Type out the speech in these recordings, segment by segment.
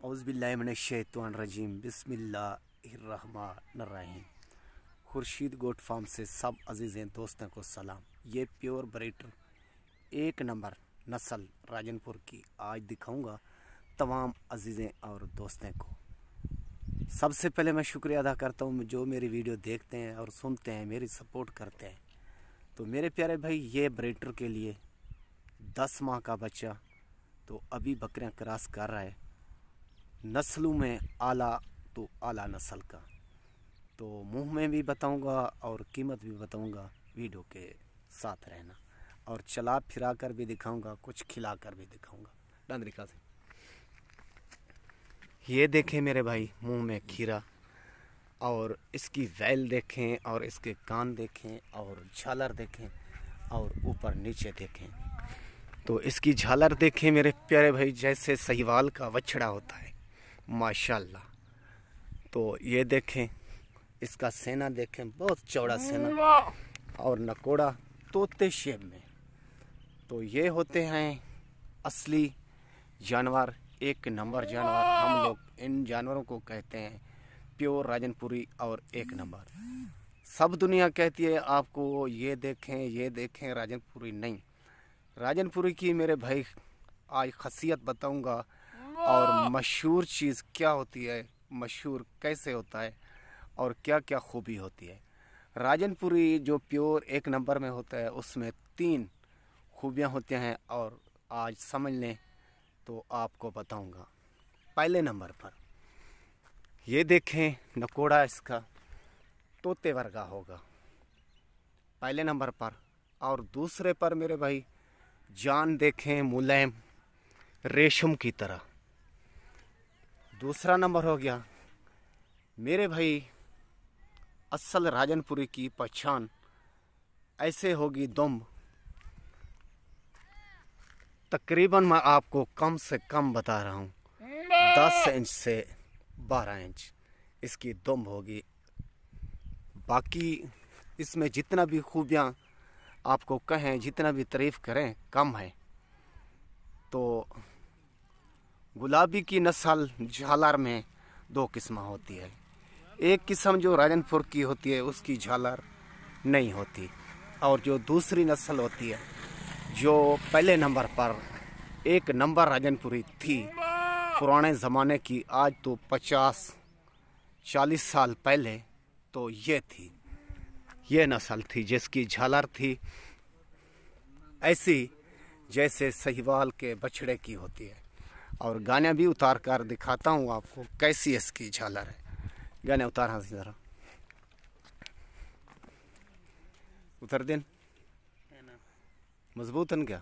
औज़ुबिल्लाहिमिनश्शैतानिर्रजीम बिस्मिल्लाहिर्रहमानिर्रहीम। Khurshid goat farm से सब अजीज़ें दोस्तों को सलाम। ये प्योर ब्रीडर एक नंबर नस्ल राजनपुर की आज दिखाऊंगा तमाम अजीज़ें और दोस्तों को। सबसे पहले मैं शुक्रिया अदा करता हूँ जो मेरी वीडियो देखते हैं और सुनते हैं, मेरी सपोर्ट करते हैं। तो मेरे प्यारे भाई, ये ब्रीडर के लिए 10 माह का बच्चा तो अभी बकरियां क्रॉस कर रहा है। नस्लों में आला तो आला नस्ल का, तो मुंह में भी बताऊंगा और कीमत भी बताऊंगा। वीडियो के साथ रहना और चला फिरा कर भी दिखाऊंगा, कुछ खिला कर भी दिखाऊंगा। डांदरिका से ये देखें मेरे भाई, मुंह में खीरा और इसकी वैल देखें और इसके कान देखें और झालर देखें और ऊपर नीचे देखें। तो इसकी झालर देखें मेरे प्यारे भाई, जैसे सहीवाल का बछड़ा होता है माशाल्लाह। तो ये देखें, इसका सेना देखें, बहुत चौड़ा सेना और नकोड़ा तोते शेप में। तो ये होते हैं असली जानवर, एक नंबर जानवर। हम लोग इन जानवरों को कहते हैं प्योर राजनपुरी और एक नंबर। सब दुनिया कहती है आपको ये देखें राजनपुरी। नहीं, राजनपुरी की मेरे भाई आज खासियत बताऊंगा और मशहूर चीज़ क्या होती है, मशहूर कैसे होता है और क्या क्या खूबी होती है। राजनपुरी जो प्योर एक नंबर में होता है उसमें 3 खूबियाँ होती हैं और आज समझ लें तो आपको बताऊंगा। पहले नंबर पर ये देखें, नकोड़ा इसका तोते वर्गा होगा पहले नंबर पर। और दूसरे पर मेरे भाई जान देखें, मुलायम रेशम की तरह। दूसरा नंबर हो गया मेरे भाई, असल राजनपुरी की पहचान ऐसे होगी। दुम तकरीबन मैं आपको कम से कम बता रहा हूँ 10 इंच से 12 इंच इसकी दुम होगी। बाकी इसमें जितना भी खूबियाँ आपको कहें, जितना भी तारीफ़ करें कम है। तो गुलाबी की नस्ल झालर में 2 किस्म होती है। एक किस्म जो राजनपुर की होती है उसकी झालर नहीं होती, और जो दूसरी नस्ल होती है जो पहले नंबर पर एक नंबर राजनपुरी थी पुराने ज़माने की, आज तो 50-40 साल पहले, तो ये थी, ये नस्ल थी जिसकी झालर थी ऐसी जैसे सहीवाल के बछड़े की होती है। और गाने भी उतार कर दिखाता हूँ आपको कैसी इसकी झालर है। गाने उतार, हाँ ज़रा उतर देन, मजबूत है क्या?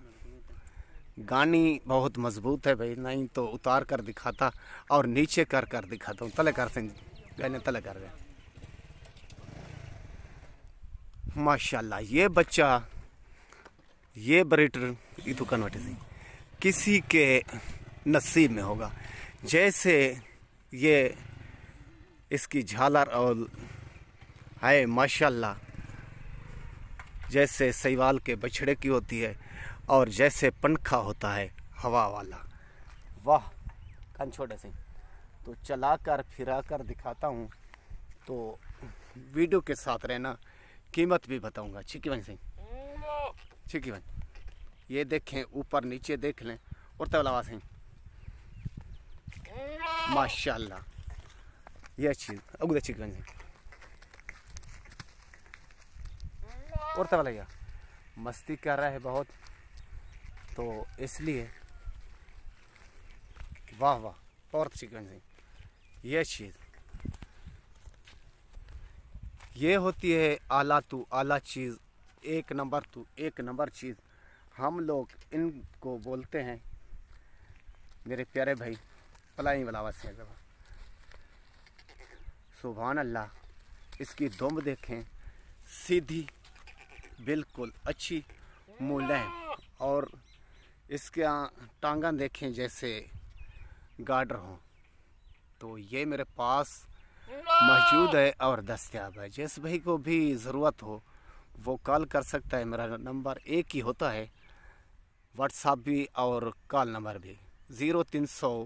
गानी बहुत मजबूत है भाई, नहीं तो उतार कर दिखाता और नीचे कर कर दिखाता हूँ। तले कर सें गाने तले कर दे माशाल्लाह। ये बच्चा, ये ब्रीडर दुकान वाटे से किसी के नसीब में होगा। जैसे ये इसकी झालर और है माशाल्लाह, जैसे सहीवाल के बछड़े की होती है और जैसे पंखा होता है हवा वाला। वाह कान छोटे से। तो चला कर फिरा कर दिखाता हूँ, तो वीडियो के साथ रहना, कीमत भी बताऊंगा। छिकी बन से छिकी बन, ये देखें, ऊपर नीचे देख लें और तबला से माशाल्लाह। ये चीज़ अगुदा छिकी बन से और तबला या मस्ती कर रहा है बहुत, तो इसलिए वाह वाह और चिकन से। ये चीज़ ये होती है आला तू आला चीज़, एक नंबर तू एक नंबर चीज़। हम लोग इनको बोलते हैं मेरे प्यारे भाई पलाई बलावा से। सुभान अल्लाह। इसकी दुम देखें, सीधी बिल्कुल अच्छी मुलायम, और इसके टांगा देखें जैसे गार्डर हो। तो ये मेरे पास मौजूद है और दस्तयाब है। जिस भाई को भी ज़रूरत हो वो कॉल कर सकता है। मेरा नंबर एक ही होता है, व्हाट्सएप भी और कॉल नंबर भी 0300